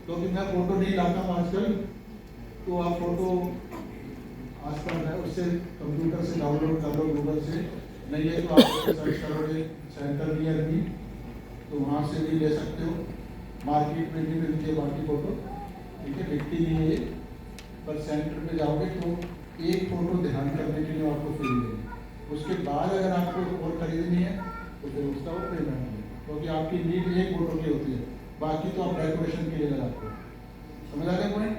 क्योंकि मैं फोटो नहीं लाता हूँ आजकल, तो आप फोटो आजकल है उससे कंप्यूटर से डाउनलोड कर लो, गूगल से, नहीं है तो आप सर्च करोगे सेंटर नियर मी, तो वहाँ से भी ले सकते हो। मार्केट में भी मिलती है बाकी फोटो, ठीक है, बिकती नहीं है, पर सेंटर पे जाओगे तो एक फोटो ध्यान करने के लिए आपको फ्री देंगे। उसके बाद अगर आपको और खरीदनी है तो फिर उसका वो पेमेंट है, क्योंकि आपकी नीड एक फोटो की होती है, बाकी तो आप डेकोरेशन के लिए लगाते हो। समझ आ गया पॉइंट?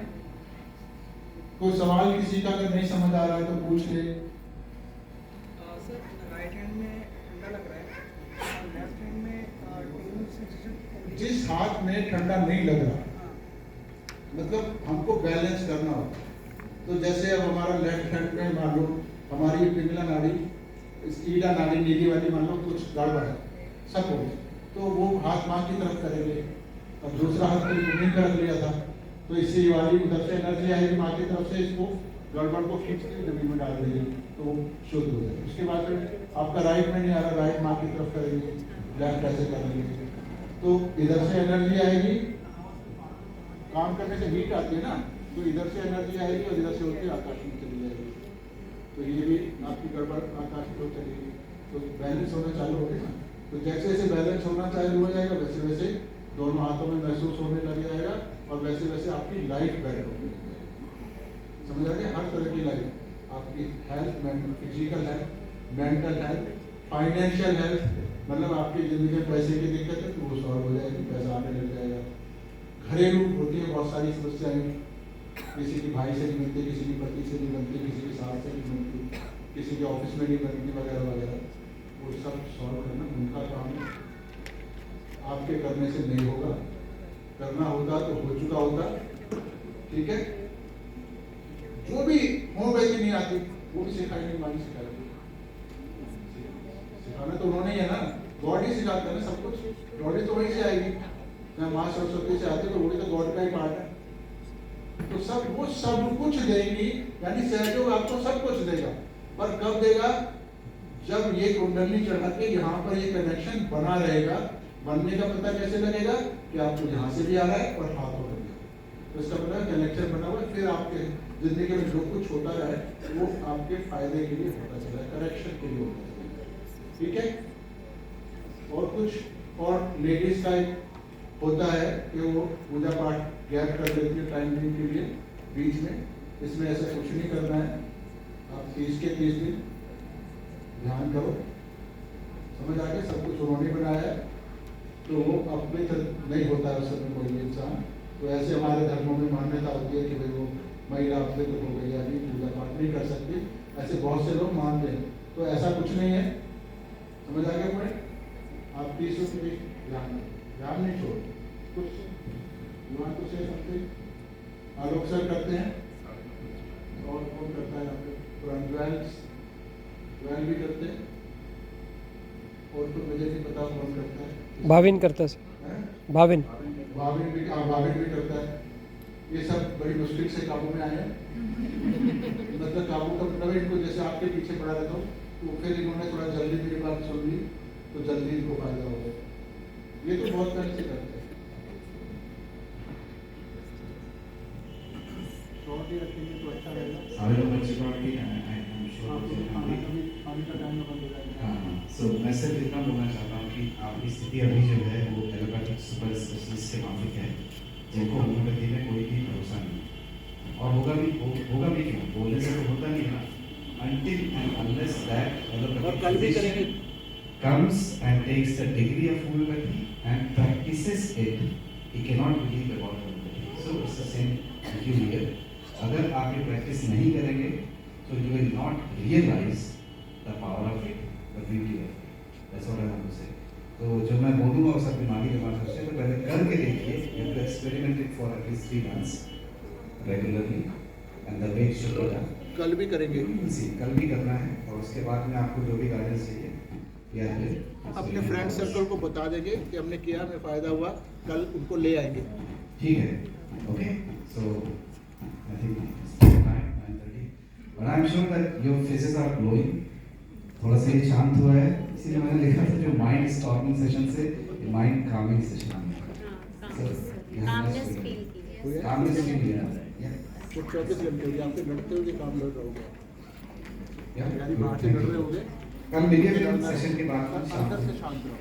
कोई सवाल किसी का अगर नहीं समझ आ रहा है तो पूछ ले। सर राइट हैंड में ठंडा लग रहा है, लेफ्ट हैंड में जिस हाथ में ठंडा नहीं लग रहा, मतलब हमको बैलेंस करना होता है। तो जैसे अब हमारा लेफ्ट हैंड में मान लो हमारी पिंगला नाड़ी, ईड़ा नाड़ी नीली वाली मान लो कुछ गड़बड़ है सपोज, तो वो हाथ माँ की तरफ करेंगे, अब दूसरा हाथ को जमीन पर रख लिया था, तो इससे ये वाली उधर से एनर्जी आएगी माँ की तरफ से, इसको गड़बड़ को खींच के जमीन में डाल देंगे तो वो शुद्ध हो जाएगा। उसके बाद फिर आपका राइट में नहीं आ रहा, राइट माँ की तरफ करेंगे, लेफ्ट ऐसे करेंगे, तो इधर से एनर्जी आएगी, काम करने से हीट आती है ना, तो इधर से एनर्जी आएगी और इधर से होकर आकाश में चली जाएगी, तो ये भी आपकी गड़बड़ आकाश में चलेगी, तो बैलेंस होना चालू हो गया ना। तो जैसे जैसे बैलेंस होना चालू हो जाएगा वैसे वैसे दोनों हाथों में महसूस होने लग जाएगा, और वैसे वैसे आपकी लाइफ बेटर होगी। समझ आ गया? हर तरह की लाइफ, आपकी health, physical health, mental health, financial health, मतलब आपकी जिंदगी में पैसे की दिक्कत है तो वो सॉल्व हो जाएगी, पैसा आने लग जाएगा। घरेलू होती है बहुत सारी समस्याएं, किसी की भाई से नहीं बनती, किसी की पति से नहीं बनती, किसी की सास से नहीं बनती, किसी के ऑफिस में नहीं बनती, वगैरह वगैरह, वो सब सॉल्व करना उनका काम है, आपके करने से नहीं होगा। करना होता तो हो चुका होता। ठीक है, जो भी होम्योपैथी नहीं आती वो भी सिखाएंगे, मानी सिखाएंगे। सिखाना तो उन्होंने ही है ना, गॉड ही सिखाते हैं ना सब कुछ, गॉड ही तो वहीं से आएगी। जहाँ माँ सरस्वती से आती है तो वो भी तो गॉड का ही पार्ट है। तो सब वो सब कुछ देगी, यानी सहयोग आपको सब कुछ देगा। पर कब देगा? जब ये कुंडली चढ़ा के यहाँ पर ये कनेक्शन बना रहेगा। बनने का पता कैसे लगेगा कि आपको यहाँ से भी आ रहा है और हाथों में भी। तो इसका पता कनेक्शन बना हुआ है, फिर आपके जिंदगी में जो कुछ होता रहे वो आपके फायदे के लिए होता चला है, करेक्शन के लिए होता चला। ठीक है, और कुछ और लेडीज का होता है कि वो पूजा पाठ गैप कर देती है टाइम दिन के लिए बीच में। इसमें ऐसा कुछ नहीं करना है। आप 30 के 30 दिन ध्यान करो, समझ आके सब कुछ उन्होंने बनाया है, तो वो अपने नहीं होता है उस समय कोई भी इंसान। तो ऐसे हमारे धर्मों में मान्यता होती है कि भाई वो महिला अपने को हो गई, अभी पूजा पाठ नहीं कर सकती, ऐसे बहुत से लोग मानते हैं। तो ऐसा कुछ नहीं है, समझ आ गया पॉइंट? आप 30 की ध्यान नहीं छोड़ कुछ युवा तो से सकते आलोक सर करते हैं, और कौन करता है यहाँ पे? ज्वेल भी करते हैं, और तो मुझे नहीं पता कौन करता है। भाविन करता है सर, भाविन भाविन भी करता है। ये सब बड़ी मुश्किल से काबू में आए हैं। मतलब काबू का मतलब इनको जैसे आपके पीछे पड़ा रहता हूँ, तो फिर इन्होंने थोड़ा जल्दी मेरी बात सुन ली तो जल्दी इनको फायदा हो गया। ये तो बहुत पहले से करते हैं। शॉर्ट ही रखेंगे तो अच्छा रहेगा। सारे लोग बच्चे को आके आई एम श्योर पानी का टाइम बंद हो जाएगा। हाँ, सो मैं सिर्फ इतना बोलना चाहता हूँ कि आपकी स्थिति अभी जो है वो एलोपैथिक सुपर स्पेशलिस्ट के मामले है, जिनको होम्योपैथी में कोई भी भरोसा नहीं, और होगा भी क्यों? बोलने से तो होता नहीं है ना। Until and unless that allopathic comes and takes the degree of homeopathy and practices it, he cannot believe about homeopathy. So it's the same with you here. अगर आप ये प्रैक्टिस नहीं करेंगे तो you will not realize the power of it, the beauty of it. That's what I want to say. तो जो मैं बोलूँगा उस अपनी माली के बात से तो पहले करके देखिए, you have to experiment it for at least 3 months regularly and the way it should be done. कल भी करेंगे, कल भी करना है, और उसके बाद में आपको जो भी गाइडेंस चाहिए या फिर अपने फ्रेंड सर्कल को बता देंगे कि हमने किया, हमें फायदा हुआ, कल उनको ले आएंगे। ठीक है, okay. So I think 9:30, but I am sure that your faces are glowing. थोड़ा सा ये शांत हुआ है, इसीलिए मैंने लिखा था जो माइंड स्टॉर्मिंग सेशन से माइंड कामिंग सेशन आ गया। कामनेस फील किया। तो 24 घंटे हो गए आपके लड़ते हुए काम लड़ रहे होगे, यानी बाहर से लड़ रहे होगे, कल मिलिए सेशन के बाद अंदर से शांत रहो।